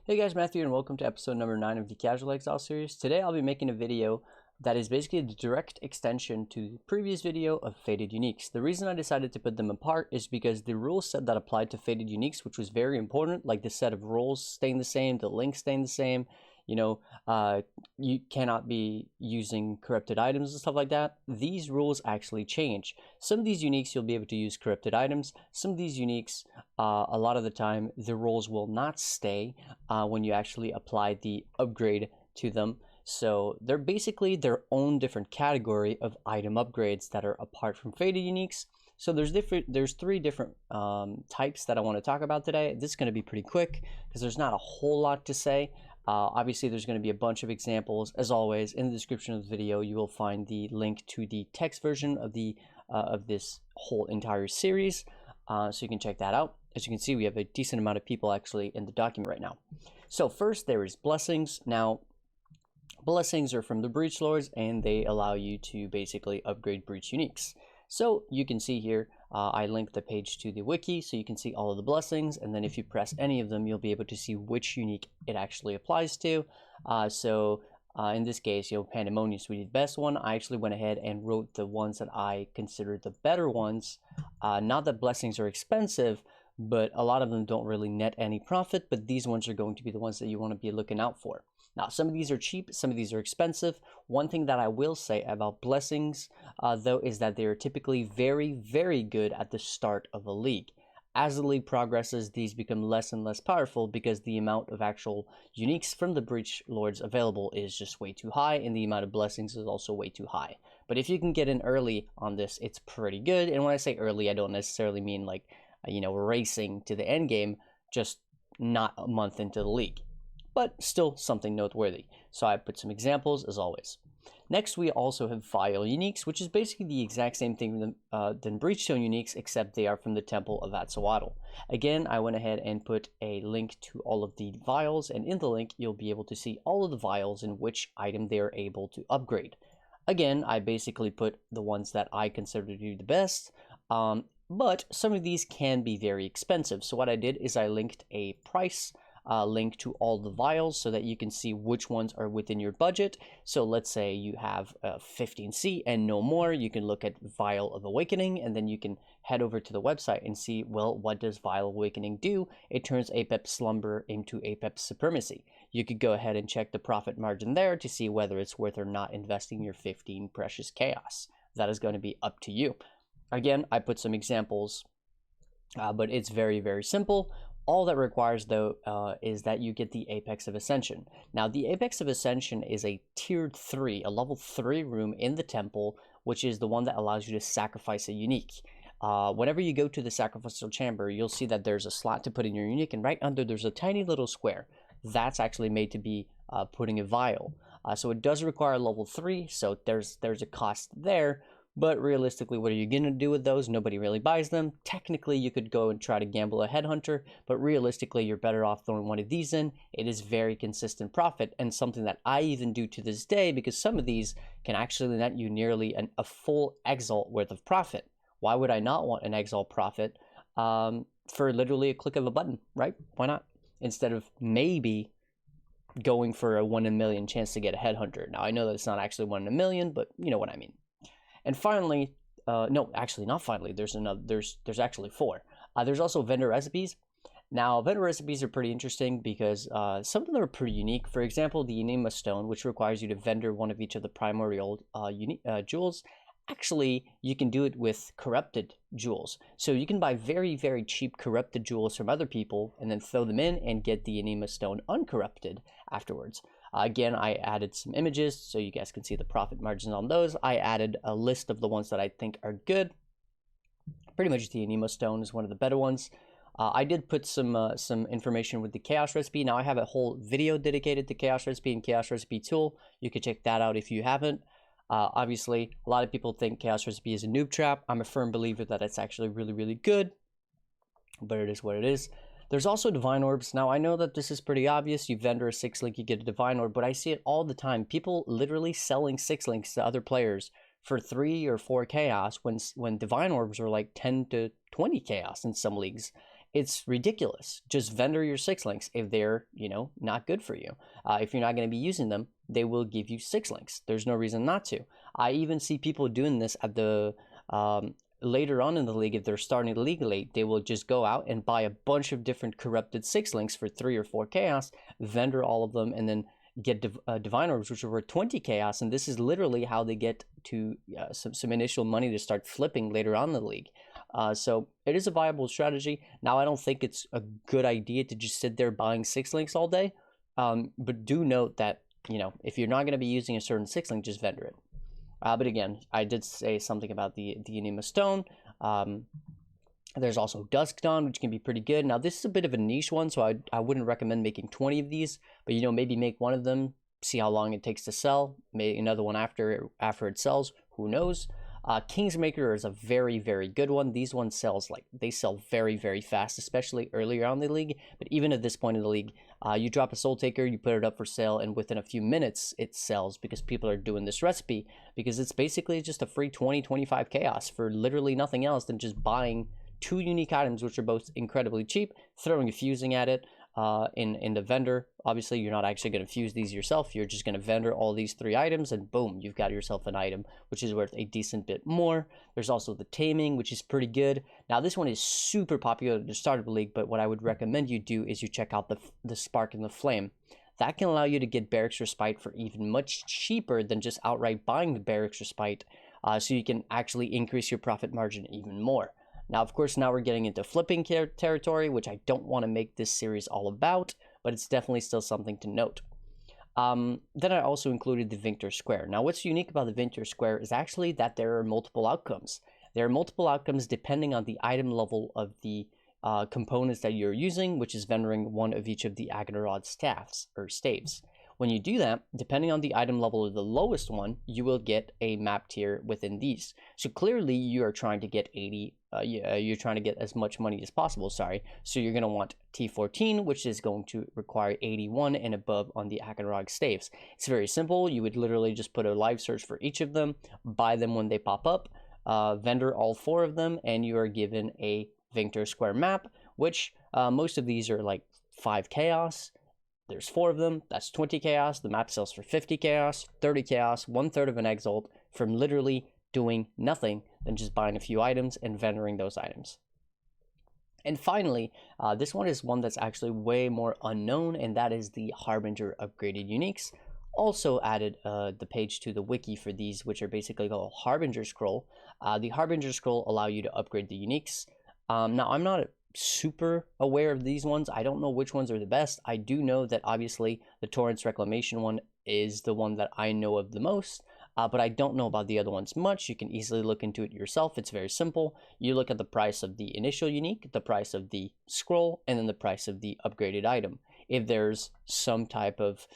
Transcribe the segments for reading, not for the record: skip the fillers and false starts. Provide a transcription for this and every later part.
Hey guys, Matthew, and welcome to episode number 9 of the Casual Exile series. Today I'll be making a video that is basically a direct extension to the previous video of Faded Uniques. The reason I decided to put them apart is because the rule set that applied to Faded Uniques, which was very important, like the set of rules staying the same, the links staying the same, you cannot be using corrupted items and stuff like that. These rules actually change. Some of these uniques you'll be able to use corrupted items. Some of these uniques, a lot of the time, the rules will not stay when you actually apply the upgrade to them. So they're basically their own different category of item upgrades that are apart from Faded Uniques. So there's three different types that I want to talk about today. This is going to be pretty quick because there's not a whole lot to say. Obviously, there's going to be a bunch of examples. As always, in the description of the video, you will find the link to the text version of this whole entire series, so you can check that out. As you can see, we have a decent amount of people actually in the document right now. So first, there is blessings. Now, blessings are from the Breach Lords, and they allow you to basically upgrade Breach Uniques. So you can see here, I linked the page to the wiki, so you can see all of the blessings, and then if you press any of them, you'll be able to see which unique it actually applies to. In this case, Pandemonium would be the best one. I actually went ahead and wrote the ones that I consider the better ones. Not that blessings are expensive, but a lot of them don't really net any profit, but these ones are going to be the ones that you want to be looking out for. Now, some of these are cheap, some of these are expensive. One thing that I will say about blessings, though, is that they are typically very, very good at the start of a league. As the league progresses, these become less and less powerful because the amount of actual uniques from the Breach Lords available is just way too high, and the amount of blessings is also way too high. But if you can get in early on this, it's pretty good. And when I say early, I don't necessarily mean like, racing to the end game, just not a month into the league, but still something noteworthy. So I put some examples as always. Next, we also have Vial Uniques, which is basically the exact same thing than Breachstone Uniques, except they are from the Temple of Atzoatl. Again, I went ahead and put a link to all of the vials, and in the link, you'll be able to see all of the vials and which item they are able to upgrade. Again, I basically put the ones that I consider to be the best, but some of these can be very expensive. So what I did is I linked a price link to all the vials so that you can see which ones are within your budget. So let's say you have 15C and no more, you can look at Vial of Awakening, and then you can head over to the website and see, well, what does Vial of Awakening do? It turns Apep Slumber into Apep Supremacy. You could go ahead and check the profit margin there to see whether it's worth or not investing your 15 precious chaos. That is going to be up to you. Again, I put some examples, but it's very, very simple. All that requires, though, is that you get the Apex of Ascension. Now, the Apex of Ascension is a tiered 3, a level 3 room in the temple, which is the one that allows you to sacrifice a unique. Whenever you go to the sacrificial chamber, you'll see that there's a slot to put in your unique, and right under there's a tiny little square. That's actually made to be putting a vial. So it does require level 3, so there's a cost there. But realistically, what are you going to do with those? Nobody really buys them. Technically, you could go and try to gamble a headhunter, but realistically, you're better off throwing one of these in. It is very consistent profit, and something that I even do to this day, because some of these can actually net you nearly a full Exile worth of profit. Why would I not want an Exile profit for literally a click of a button, right? Why not? Instead of maybe going for a 1 in a million chance to get a headhunter. Now, I know that it's not actually 1 in a million, but you know what I mean. And finally, no, actually not finally, there's actually 4. There's also vendor recipes. Now, vendor recipes are pretty interesting because some of them are pretty unique. For example, the Enigma Stone, which requires you to vendor one of each of the primordial jewels. Actually, you can do it with corrupted jewels. So you can buy very, very cheap corrupted jewels from other people and then throw them in and get the Enigma Stone uncorrupted afterwards. Again, I added some images so you guys can see the profit margins on those. I added a list of the ones that I think are good. Pretty much the Enigma Stone is one of the better ones. I did put some information with the Chaos Recipe. Now I have a whole video dedicated to Chaos Recipe and Chaos Recipe Tool. You can check that out if you haven't. Obviously, a lot of people think Chaos Recipe is a noob trap. I'm a firm believer that it's actually really, really good, but it is what it is. There's also Divine Orbs. Now, I know that this is pretty obvious. You vendor a 6-link, you get a Divine Orb, but I see it all the time. People literally selling 6-links to other players for 3 or 4 chaos when Divine Orbs are like 10 to 20 chaos in some leagues. It's ridiculous. Just vendor your 6 links if they're, not good for you. If you're not going to be using them, they will give you 6 links. There's no reason not to. I even see people doing this at the later on in the league. If they're starting the league late, they will just go out and buy a bunch of different corrupted 6 links for 3 or 4 chaos, vendor all of them, and then get divine orbs, which are worth 20 chaos. And this is literally how they get to some initial money to start flipping later on in the league. So it is a viable strategy. Now, I don't think it's a good idea to just sit there buying 6 links all day. But do note that, if you're not going to be using a certain 6 link, just vendor it. But again, I did say something about the Enigma Stone. There's also Dusk Dawn, which can be pretty good. Now, this is a bit of a niche one, so I wouldn't recommend making 20 of these. But, maybe make one of them, see how long it takes to sell. Maybe another one after it sells. Who knows? Kingsmaker is a very, very good one. These ones they sell very, very fast, especially earlier on in the league. But even at this point in the league, you drop a Soul Taker, you put it up for sale, and within a few minutes, it sells because people are doing this recipe. Because it's basically just a free 20-25 chaos for literally nothing else than just buying 2 unique items, which are both incredibly cheap, throwing a fusing at it. In the vendor, obviously you're not actually going to fuse these yourself. You're just going to vendor all these 3 items, and boom, you've got yourself an item which is worth a decent bit more. There's also the Taming, which is pretty good. Now, this one is super popular at the start of the league, but what I would recommend you do is you check out the Spark and the Flame. That can allow you to get Barracks Respite for even much cheaper than just outright buying the Barracks Respite, so you can actually increase your profit margin even more. Now, of course, now we're getting into flipping territory, which I don't want to make this series all about, but it's definitely still something to note. Then I also included the Victor Square. Now, what's unique about the Victor Square is actually that there are multiple outcomes. There are multiple outcomes depending on the item level of the components that you're using, which is vendoring one of each of the Aghanorod staves or staves. When you do that, depending on the item level of the lowest one, you will get a map tier within these. So clearly, you are trying to get you're trying to get as much money as possible, So you're going to want T14, which is going to require 81 and above on the Aghanorod staves. It's very simple. You would literally just put a live search for each of them, buy them when they pop up, vendor all 4 of them, and you are given a Victor Square map, which most of these are like 5 chaos. There's 4 of them. That's 20 chaos. The map sells for 50 chaos, 30 chaos, 1/3 of an exalt from literally doing nothing than just buying a few items and vendoring those items. And finally, this one is one that's actually way more unknown, and that is the Harbinger upgraded uniques. Also added the page to the wiki for these, which are basically called Harbinger Scroll. The Harbinger Scroll allow you to upgrade the uniques. Now, I'm not super aware of these ones. I don't know which ones are the best. I do know that obviously the Torrents Reclamation one is the one that I know of the most, but I don't know about the other ones much. You can easily look into it yourself. It's very simple. You look at the price of the initial unique, the price of the scroll, and then the price of the upgraded item. If there's some type of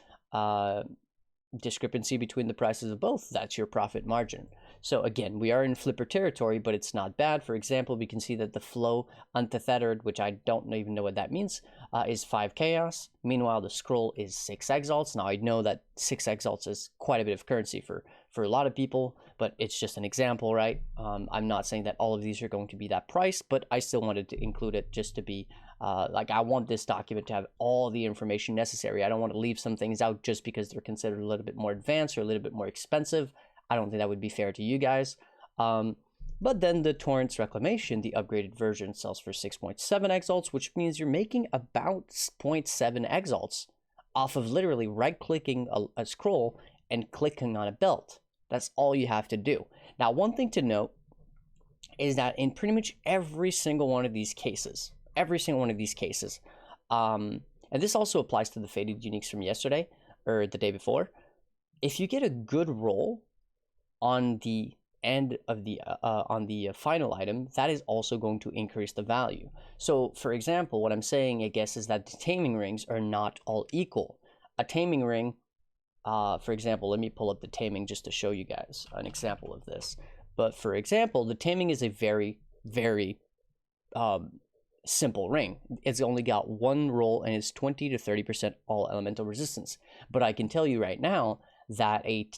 discrepancy between the prices of both, that's your profit margin. So again, we are in flipper territory, but it's not bad. For example, we can see that the flow untethered, which I don't even know what that means, is 5 chaos. Meanwhile, the scroll is 6 exalts. Now, I know that 6 exalts is quite a bit of currency for a lot of people, but it's just an example, right? I'm not saying that all of these are going to be that price, but I still wanted to include it just to be I want this document to have all the information necessary. I don't want to leave some things out just because they're considered a little bit more advanced or a little bit more expensive. I don't think that would be fair to you guys. But then the Torrents Reclamation, the upgraded version, sells for 6.7 exalts, which means you're making about 0.7 exalts off of literally right-clicking a scroll and clicking on a belt. That's all you have to do. Now, one thing to note is that in pretty much every single one of these cases, and this also applies to the Faded Uniques from yesterday or the day before, if you get a good roll on the end of the final item, that is also going to increase the value. So, for example, what I'm saying, I guess, is that the taming rings are not all equal. A taming ring, for example, let me pull up the taming just to show you guys an example of this. But for example, the taming is a very, very simple ring. It's only got one roll and it's 20 to 30% all elemental resistance. But I can tell you right now that a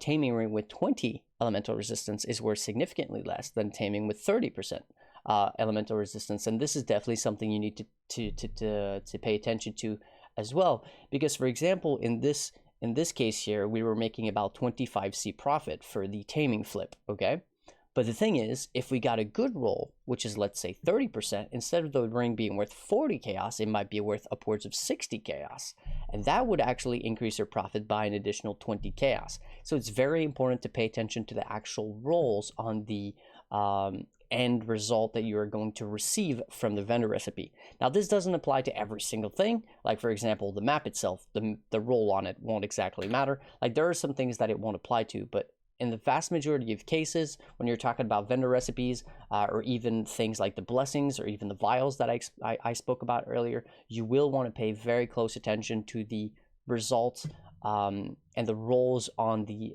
taming ring with 20 elemental resistance is worth significantly less than taming with 30% elemental resistance. And this is definitely something you need to pay attention to as well, because for example, in this case here, we were making about 25C profit for the taming flip, okay? But the thing is, if we got a good roll, which is, let's say, 30%, instead of the ring being worth 40 chaos, it might be worth upwards of 60 chaos. And that would actually increase your profit by an additional 20 chaos. So it's very important to pay attention to the actual rolls on the end result that you are going to receive from the vendor recipe. Now, this doesn't apply to every single thing. Like, for example, the map itself, the roll on it won't exactly matter. Like, there are some things that it won't apply to, but in the vast majority of cases, when you're talking about vendor recipes, or even things like the blessings or even the vials that I spoke about earlier, you will want to pay very close attention to the results and the rolls on the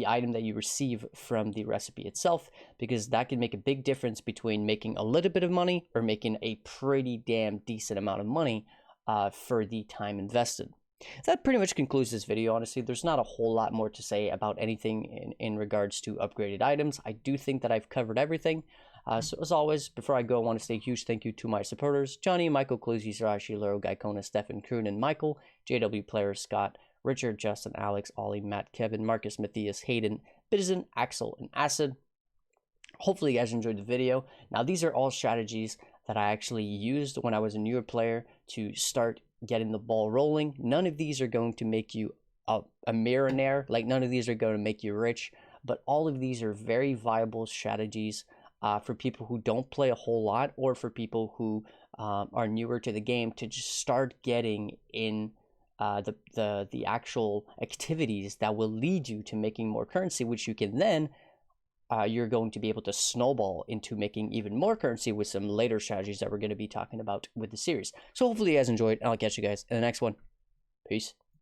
item that you receive from the recipe itself, because that can make a big difference between making a little bit of money or making a pretty damn decent amount of money for the time invested. That pretty much concludes this video. Honestly, there's not a whole lot more to say about anything in regards to upgraded items. I do think that I've covered everything. So as always, before I go, I want to say a huge thank you to my supporters: Johnny, Michael, Cluzy, Sarashi, Lero, Gaikona, Stefan, Kroon, and Michael, JW Player, Scott, Richard, Justin, Alex, Ollie, Matt, Kevin, Marcus, Matthias, Hayden, Bitizen, Axel, and Acid. Hopefully you guys enjoyed the video. Now, these are all strategies that I actually used when I was a newer player to start getting the ball rolling. None of these are going to make you a millionaire. Like, none of these are going to make you rich, but all of these are very viable strategies for people who don't play a whole lot, or for people who are newer to the game, to just start getting in the actual activities that will lead you to making more currency, which you can then you're going to be able to snowball into making even more currency with some later strategies that we're going to be talking about with the series. So hopefully you guys enjoyed, and I'll catch you guys in the next one. Peace.